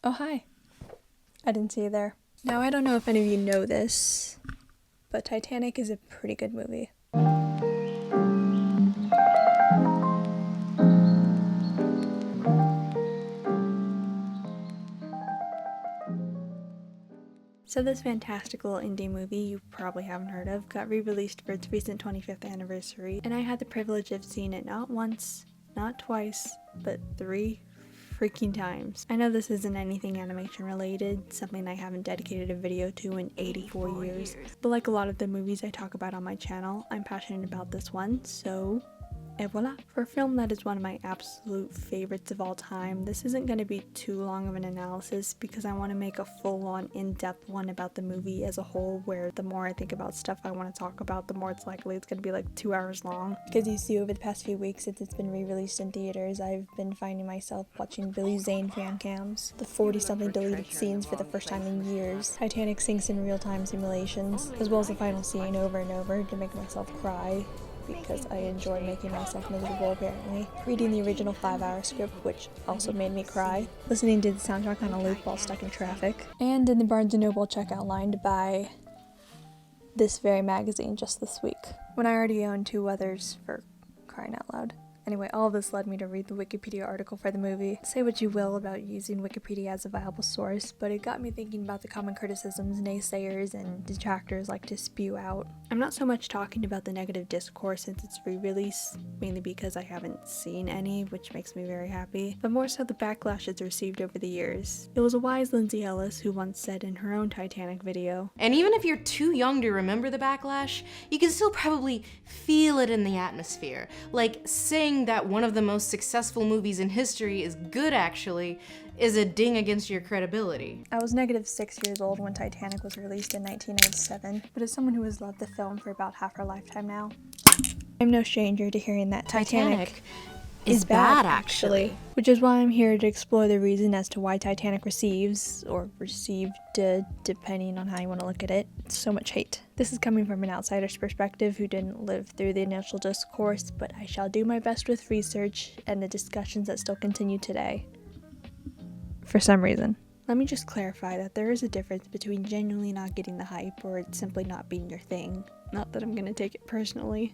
Oh, hi. I didn't see you there. Now, I don't know if any of you know this, but Titanic is a pretty good movie. So this fantastical indie movie you probably haven't heard of got re-released for its recent 25th anniversary, and I had the privilege of seeing it not once, not twice, but 3 freaking times. I know this isn't anything animation related, something I haven't dedicated a video to in 84 years, but like a lot of the movies I talk about on my channel, I'm passionate about this one, so et voila. For a film that is one of my absolute favorites of all time, this isn't going to be too long of an analysis because I want to make a full-on in-depth one about the movie as a whole, where the more I think about stuff I want to talk about, the more it's likely it's going to be like 2 hours long. Because you see, over the past few weeks since it's been re-released in theaters, I've been finding myself watching Billy Zane fan cams, the 40-something deleted scenes for the first time in years, Titanic sinks in real-time simulations, as well as the final scene over and over to make myself cry, because I enjoy making myself miserable apparently, reading the original 5-hour script, which also made me cry, listening to the soundtrack on a loop while stuck in traffic, and in the Barnes & Noble checkout line to buy this very magazine just this week, when I already own 2 others, for crying out loud. Anyway, all of this led me to read the Wikipedia article for the movie. Say what you will about using Wikipedia as a viable source, but it got me thinking about the common criticisms naysayers and detractors like to spew out. I'm not so much talking about the negative discourse since its re-release, mainly because I haven't seen any, which makes me very happy, but more so the backlash it's received over the years. It was a wise Lindsay Ellis who once said in her own Titanic video, "And even if you're too young to remember the backlash, you can still probably feel it in the atmosphere. Like, saying that one of the most successful movies in history is good actually is a ding against your credibility." I was -6 years old when Titanic was released in 1997, but as someone who has loved the film for about half her lifetime now, I'm no stranger to hearing that Titanic is bad actually. Which is why I'm here to explore the reason as to why Titanic receives, or received, depending on how you want to look at it, so much hate. This is coming from an outsider's perspective who didn't live through the initial discourse, but I shall do my best with research and the discussions that still continue today. For some reason. Let me just clarify that there is a difference between genuinely not getting the hype or it simply not being your thing. Not that I'm gonna take it personally.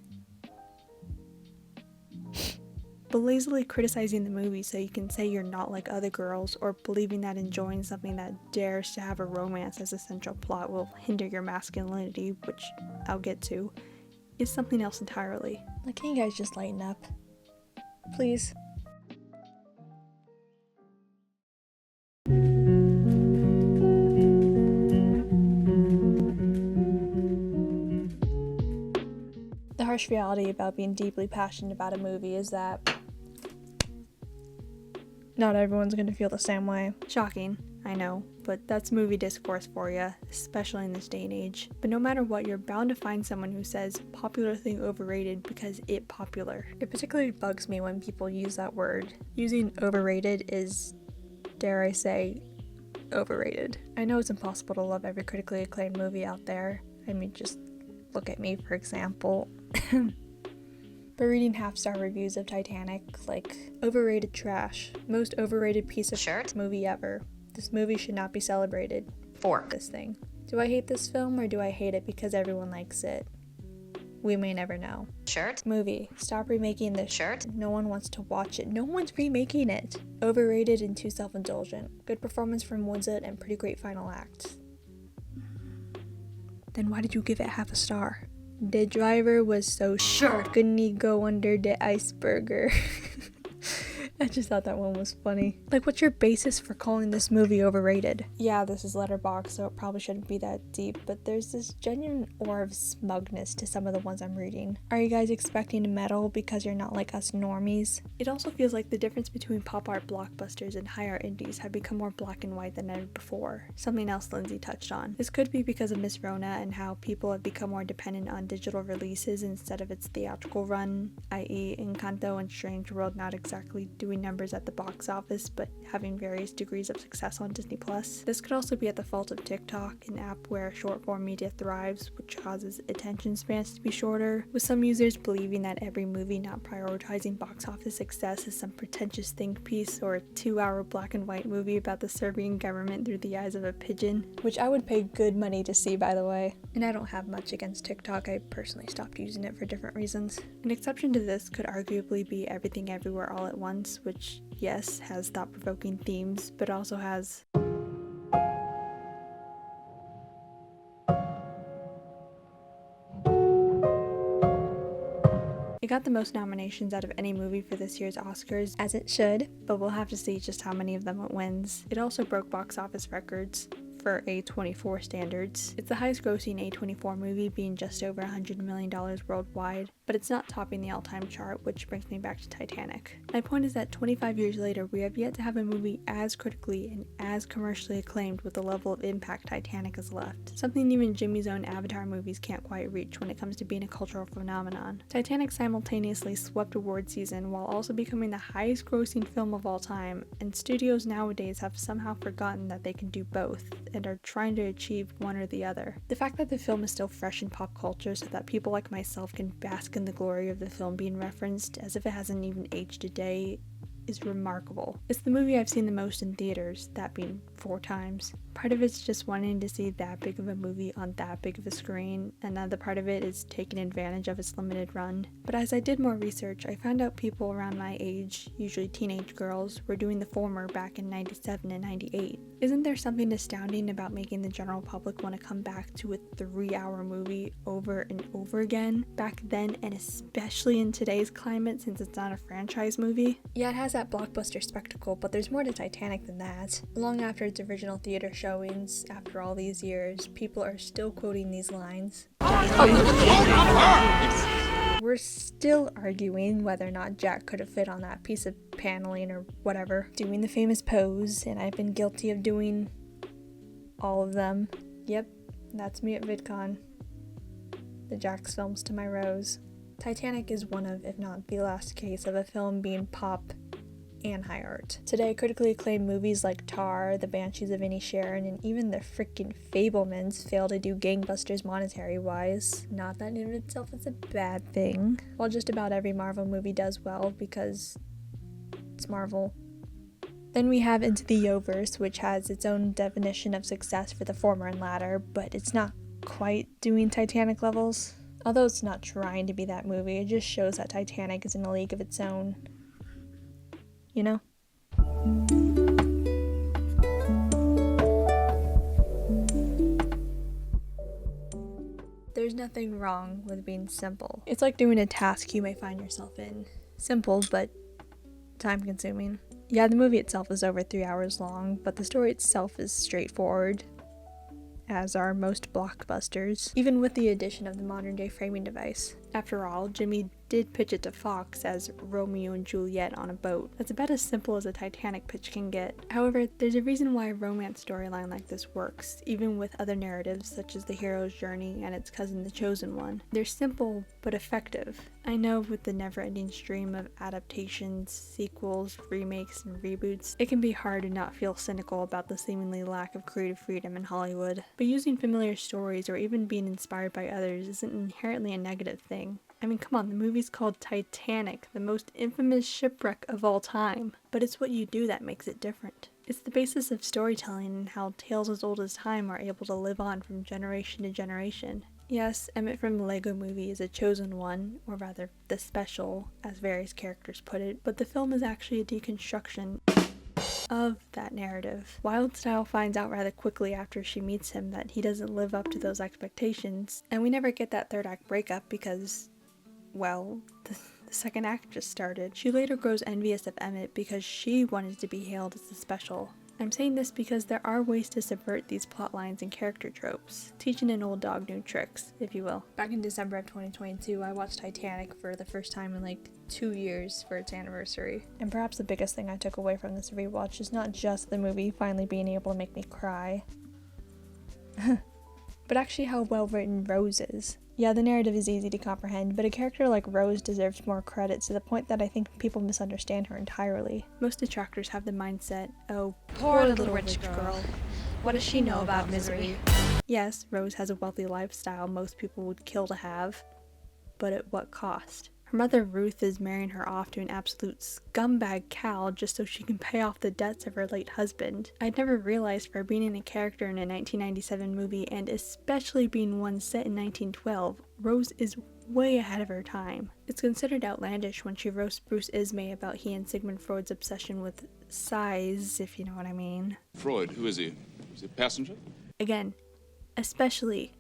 But lazily criticizing the movie so you can say you're not like other girls, or believing that enjoying something that dares to have a romance as a central plot will hinder your masculinity, which I'll get to, is something else entirely. Like, can you guys just lighten up? Please? The harsh reality about being deeply passionate about a movie is that not everyone's going to feel the same way. Shocking, I know, but that's movie discourse for you, especially in this day and age. But no matter what, you're bound to find someone who says popular thing overrated because it popular. It particularly bugs me when people use that word. Using overrated is, dare I say, overrated. I know it's impossible to love every critically acclaimed movie out there. I mean, just look at me, for example. But reading half-star reviews of Titanic, like, overrated trash, most overrated piece of movie ever. This movie should not be celebrated. This thing. Do I hate this film, or do I hate it because everyone likes it? We may never know. Movie. Stop remaking this. No one wants to watch it. No one's remaking it. Overrated and too self-indulgent. Good performance from Winslet and pretty great final act. Then why did you give it half a star? The driver was so short, couldn't he go under the iceberg? I just thought that one was funny. Like, what's your basis for calling this movie overrated? Yeah, this is Letterboxd, so it probably shouldn't be that deep, but there's this genuine aura of smugness to some of the ones I'm reading. Are you guys expecting to meddle because you're not like us normies? It also feels like the difference between pop art blockbusters and high art indies have become more black and white than ever before. Something else Lindsay touched on. This could be because of Miss Rona and how people have become more dependent on digital releases instead of its theatrical run, i.e. Encanto and Strange World not exactly doing doing numbers at the box office but having various degrees of success on Disney+. This could also be at the fault of TikTok, an app where short-form media thrives, which causes attention spans to be shorter, with some users believing that every movie not prioritizing box office success is some pretentious think piece or a 2-hour black and white movie about the Serbian government through the eyes of a pigeon, which I would pay good money to see, by the way. And I don't have much against TikTok, I personally stopped using it for different reasons. An exception to this could arguably be Everything Everywhere All at Once, which, yes, has thought-provoking themes, but also has It got the most nominations out of any movie for this year's Oscars, as it should, but we'll have to see just how many of them it wins. It also broke box office records for A24 standards. It's the highest grossing A24 movie, being just over $100 million worldwide, but it's not topping the all-time chart, which brings me back to Titanic. My point is that 25 years later, we have yet to have a movie as critically and as commercially acclaimed with the level of impact Titanic has left. Something even Jimmy's own Avatar movies can't quite reach when it comes to being a cultural phenomenon. Titanic simultaneously swept award season while also becoming the highest grossing film of all time, and studios nowadays have somehow forgotten that they can do both and are trying to achieve one or the other. The fact that the film is still fresh in pop culture so that people like myself can bask in the glory of the film being referenced as if it hasn't even aged a day is remarkable. It's the movie I've seen the most in theaters, that being 4 times. Part of it's just wanting to see that big of a movie on that big of a screen, another part of it is taking advantage of its limited run. But as I did more research, I found out people around my age, usually teenage girls, were doing the former back in 97 and 98. Isn't there something astounding about making the general public want to come back to a 3-hour movie over and over again, back then and especially in today's climate since it's not a franchise movie? Yeah, it has that blockbuster spectacle, but there's more to Titanic than that. Long after its original theater showings, after all these years, people are still quoting these lines. We're still arguing whether or not Jack could have fit on that piece of paneling or whatever. Doing the famous pose, and I've been guilty of doing all of them. Yep, that's me at VidCon. The Jack's films to my rose. Titanic is one of, if not the last case of a film being pop and high art. Today, critically acclaimed movies like Tar, The Banshees of Inisherin, and even the freaking Fablemans fail to do gangbusters monetary-wise. Not that in itself is a bad thing. While just about every Marvel movie does well because it's Marvel. Then we have Into the Yoverse, which has its own definition of success for the former and latter, but it's not quite doing Titanic levels. Although it's not trying to be that movie, it just shows that Titanic is in a league of its own. You know? There's nothing wrong with being simple. It's like doing a task you may find yourself in. Simple, but time-consuming. Yeah, the movie itself is over 3 hours long, but the story itself is straightforward, as are most blockbusters, even with the addition of the modern-day framing device. After all, Jimmy did pitch it to Fox as Romeo and Juliet on a boat. That's about as simple as a Titanic pitch can get. However, there's a reason why a romance storyline like this works, even with other narratives such as The Hero's Journey and its cousin The Chosen One. They're simple, but effective. I know with the never-ending stream of adaptations, sequels, remakes, and reboots, it can be hard to not feel cynical about the seemingly lack of creative freedom in Hollywood. But using familiar stories or even being inspired by others isn't inherently a negative thing. I mean, come on, the movie's called Titanic, the most infamous shipwreck of all time. But it's what you do that makes it different. It's the basis of storytelling and how tales as old as time are able to live on from generation to generation. Yes, Emmett from the Lego Movie is a chosen one, or rather, the special, as various characters put it, but the film is actually a deconstruction of that narrative. Wildstyle finds out rather quickly after she meets him that he doesn't live up to those expectations, and we never get that third act breakup because, well, the second act just started. She later grows envious of Emmett because she wanted to be hailed as the special. I'm saying this because there are ways to subvert these plot lines and character tropes, teaching an old dog new tricks, if you will. Back in December of 2022, I watched Titanic for the first time in like 2 years for its anniversary. And perhaps the biggest thing I took away from this rewatch is not just the movie finally being able to make me cry, but actually how well written Rose is. Yeah, the narrative is easy to comprehend, but a character like Rose deserves more credit to the point that I think people misunderstand her entirely. Most detractors have the mindset, oh, poor little rich girl. What does she know about misery? Yes, Rose has a wealthy lifestyle most people would kill to have, but at what cost? Her mother Ruth is marrying her off to an absolute scumbag Cal just so she can pay off the debts of her late husband. I'd never realized for being a character in a 1997 movie, and especially being one set in 1912, Rose is way ahead of her time. It's considered outlandish when she roasts Bruce Ismay about he and Sigmund Freud's obsession with size, if you know what I mean. Freud, who is he? Is he a passenger? Again, especially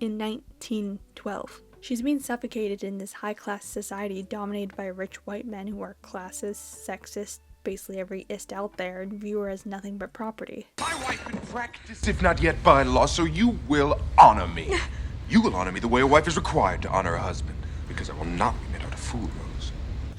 in 1912. She's being suffocated in this high-class society dominated by rich white men who are classist, sexist, basically every ist out there, and view her as nothing but property. My wife in practice, if not yet by law, so you will honor me. You will honor me the way a wife is required to honor a husband, because I will not be made out of fool, Rose.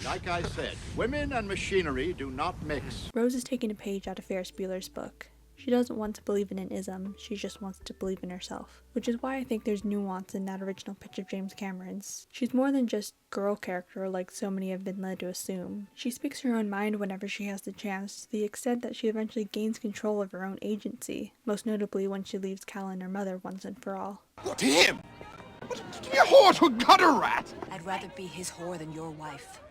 Like I said, women and machinery do not mix. Rose is taking a page out of Ferris Bueller's book. She doesn't want to believe in an ism, she just wants to believe in herself. Which is why I think there's nuance in that original pitch of James Cameron's. She's more than just girl character like so many have been led to assume. She speaks her own mind whenever she has the chance, to the extent that she eventually gains control of her own agency, most notably when she leaves Cal and her mother once and for all. What, to him? What, to be a whore, to a gutter rat? I'd rather be his whore than your wife.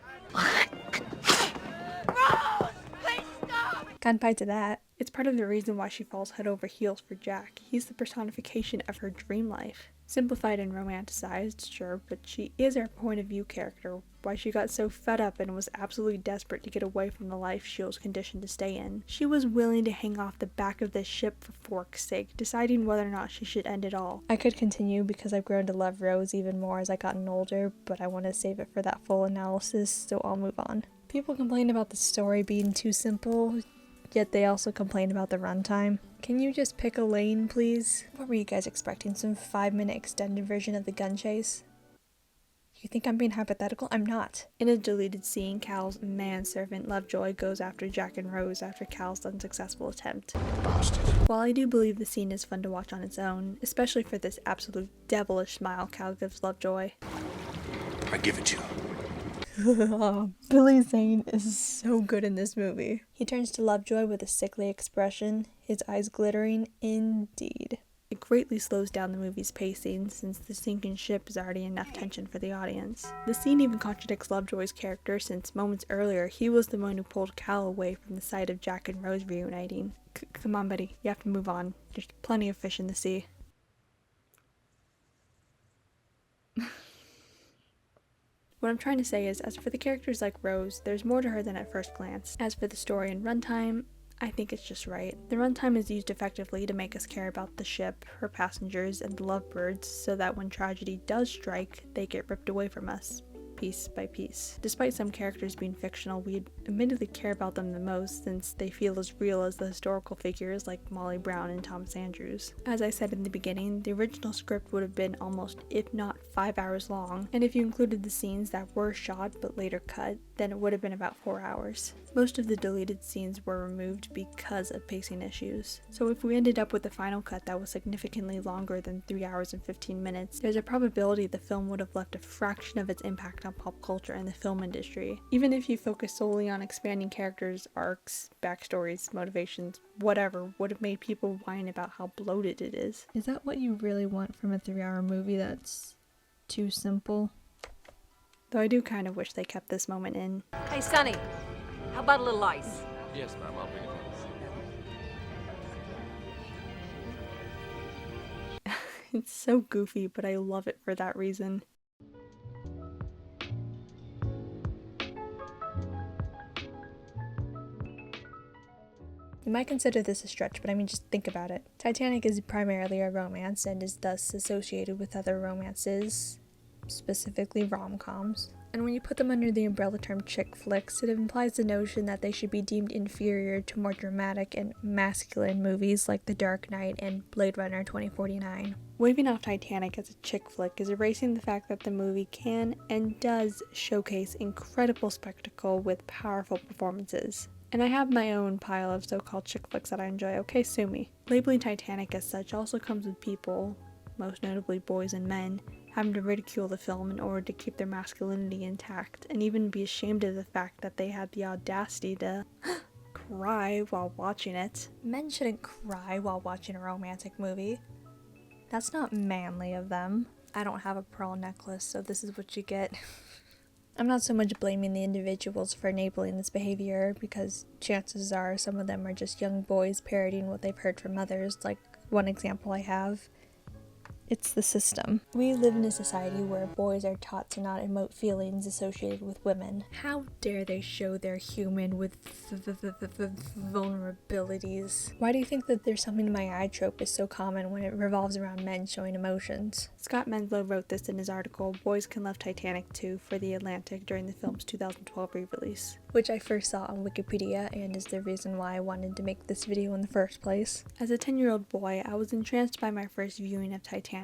Gunpie to that. It's part of the reason why she falls head over heels for Jack. He's the personification of her dream life. Simplified and romanticized, sure, but she is our point of view character, why she got so fed up and was absolutely desperate to get away from the life she was conditioned to stay in. She was willing to hang off the back of this ship for Fork's sake, deciding whether or not she should end it all. I could continue because I've grown to love Rose even more as I've gotten older, but I want to save it for that full analysis, so I'll move on. People complain about the story being too simple, yet they also complain about the runtime. Can you just pick a lane, please? What were you guys expecting? Some 5-minute extended version of the gun chase? You think I'm being hypothetical? I'm not. In a deleted scene, Cal's manservant Lovejoy goes after Jack and Rose after Cal's unsuccessful attempt. Bastard. While I do believe the scene is fun to watch on its own, especially for this absolute devilish smile Cal gives Lovejoy. I give it you. Billy Zane is so good in this movie. He turns to Lovejoy with a sickly expression, his eyes glittering indeed. It greatly slows down the movie's pacing, since the sinking ship is already enough tension for the audience. The scene even contradicts Lovejoy's character, since moments earlier he was the one who pulled Cal away from the sight of Jack and Rose reuniting. Come on, buddy, you have to move on. There's plenty of fish in the sea. What I'm trying to say is, as for the characters like Rose, there's more to her than at first glance. As for the story and runtime, I think it's just right. The runtime is used effectively to make us care about the ship, her passengers, and the lovebirds, so that when tragedy does strike, they get ripped away from us, piece by piece. Despite some characters being fictional, we admittedly care about them the most, since they feel as real as the historical figures like Molly Brown and Thomas Andrews. As I said in the beginning, the original script would have been almost, if not 5 hours long, and if you included the scenes that were shot but later cut, then it would have been about 4 hours. Most of the deleted scenes were removed because of pacing issues. So if we ended up with a final cut that was significantly longer than 3 hours and 15 minutes, there's a probability the film would have left a fraction of its impact on pop culture and the film industry. Even if you focus solely on expanding characters, arcs, backstories, motivations, whatever, would have made people whine about how bloated it is. Is that what you really want from a 3-hour movie that's too simple? Though I do kind of wish they kept this moment in. Hey, Sonny, how about a little ice? Yes, ma'am, I'll bring it. It's so goofy, but I love it for that reason. You might consider this a stretch, but I mean, just think about it. Titanic is primarily a romance and is thus associated with other romances, specifically rom-coms. And when you put them under the umbrella term chick flicks, it implies the notion that they should be deemed inferior to more dramatic and masculine movies like The Dark Knight and Blade Runner 2049. Waving off Titanic as a chick flick is erasing the fact that the movie can and does showcase incredible spectacle with powerful performances. And I have my own pile of so-called chick flicks that I enjoy, okay, sue me. Labeling Titanic as such also comes with people most notably boys and men, having to ridicule the film in order to keep their masculinity intact, and even be ashamed of the fact that they had the audacity to cry while watching it. Men shouldn't cry while watching a romantic movie. That's not manly of them. I don't have a pearl necklace, so this is what you get. I'm not so much blaming the individuals for enabling this behavior, because chances are some of them are just young boys parodying what they've heard from others, like one example I have. It's the system. We live in a society where boys are taught to not emote feelings associated with women. How dare they show they're human with vulnerabilities? Why do you think that "there's something in my eye" trope is so common when it revolves around men showing emotions? Scott Menslow wrote this in his article, Boys Can Love Titanic Too, for The Atlantic during the film's 2012 re-release, which I first saw on Wikipedia and is the reason why I wanted to make this video in the first place. As a 10-year-old boy, I was entranced by my first viewing of Titanic,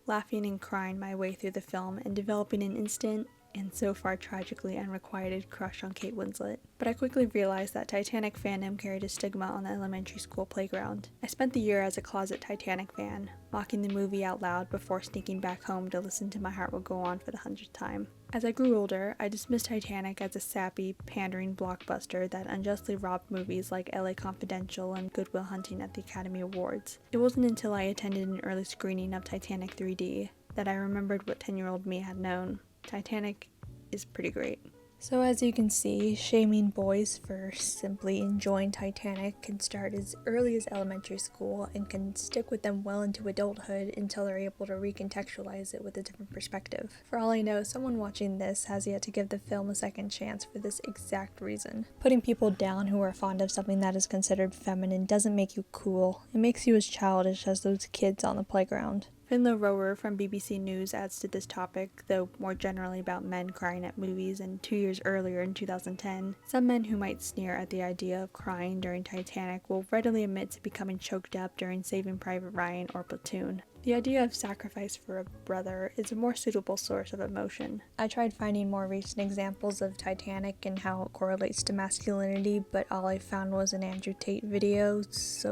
laughing and crying my way through the film and developing an instant and so far tragically unrequited crush on Kate Winslet. But I quickly realized that Titanic fandom carried a stigma on the elementary school playground. I spent the year as a closet Titanic fan, mocking the movie out loud before sneaking back home to listen to My Heart Will Go On for the 100th time. As I grew older, I dismissed Titanic as a sappy, pandering blockbuster that unjustly robbed movies like LA Confidential and Good Will Hunting at the Academy Awards. It wasn't until I attended an early screening of Titanic 3D that I remembered what 10-year-old me had known. Titanic is pretty great. So as you can see, shaming boys for simply enjoying Titanic can start as early as elementary school and can stick with them well into adulthood until they're able to recontextualize it with a different perspective. For all I know, someone watching this has yet to give the film a second chance for this exact reason. Putting people down who are fond of something that is considered feminine doesn't make you cool. It makes you as childish as those kids on the playground. Finlow Rower from BBC News adds to this topic, though more generally about men crying at movies, and 2 years earlier in 2010, some men who might sneer at the idea of crying during Titanic will readily admit to becoming choked up during Saving Private Ryan or Platoon. The idea of sacrifice for a brother is a more suitable source of emotion. I tried finding more recent examples of Titanic and how it correlates to masculinity, but all I found was an Andrew Tate video, so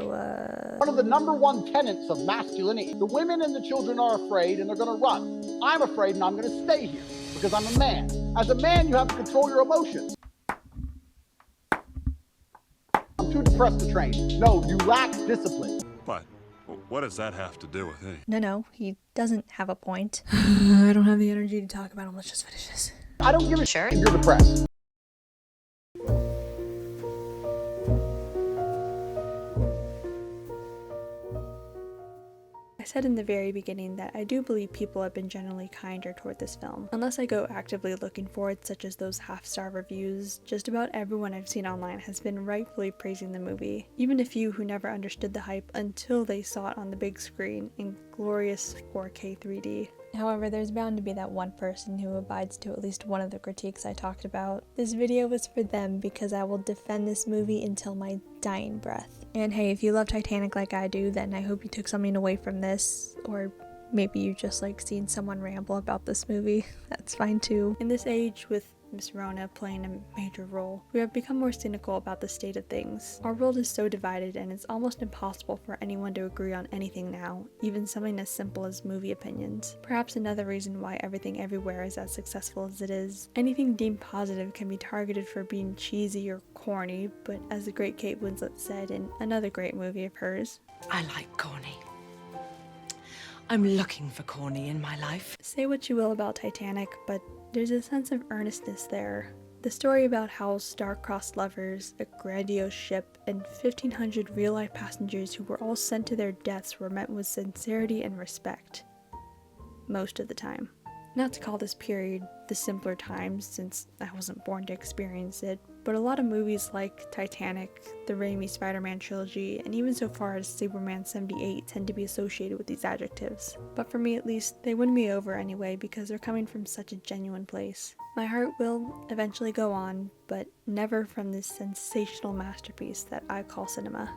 One of the number one tenets of masculinity, the women and the children are afraid and they're going to run. I'm afraid and I'm going to stay here because I'm a man. As a man, you have to control your emotions. I'm too depressed to train. No, you lack discipline. But what does that have to do with anything? No, he doesn't have a point. I don't have the energy to talk about him. Let's just finish this. I don't give a shit if you're depressed. I said in the very beginning that I do believe people have been generally kinder toward this film. Unless I go actively looking for it, such as those half-star reviews, just about everyone I've seen online has been rightfully praising the movie. Even a few who never understood the hype until they saw it on the big screen in glorious 4K 3D. However, there's bound to be that one person who abides to at least one of the critiques I talked about. This video was for them because I will defend this movie until my dying breath. And hey, if you love Titanic like I do, then I hope you took something away from this, or maybe you just like seeing someone ramble about this movie. That's fine too. In this age, with Miss Rona playing a major role, we have become more cynical about the state of things. Our world is so divided and it's almost impossible for anyone to agree on anything now, even something as simple as movie opinions. Perhaps another reason why Everything Everywhere is as successful as it is. Anything deemed positive can be targeted for being cheesy or corny, but as the great Kate Winslet said in another great movie of hers, I like corny. I'm looking for corny in my life. say what you will about Titanic, but there's a sense of earnestness there. The story about how star-crossed lovers, a grandiose ship, and 1,500 real-life passengers who were all sent to their deaths were met with sincerity and respect. Most of the time. Not to call this period the simpler times, since I wasn't born to experience it, but a lot of movies like Titanic, the Raimi Spider-Man trilogy, and even so far as Superman 78 tend to be associated with these adjectives. But for me at least, they win me over anyway because they're coming from such a genuine place. My heart will eventually go on, but never from this sensational masterpiece that I call cinema.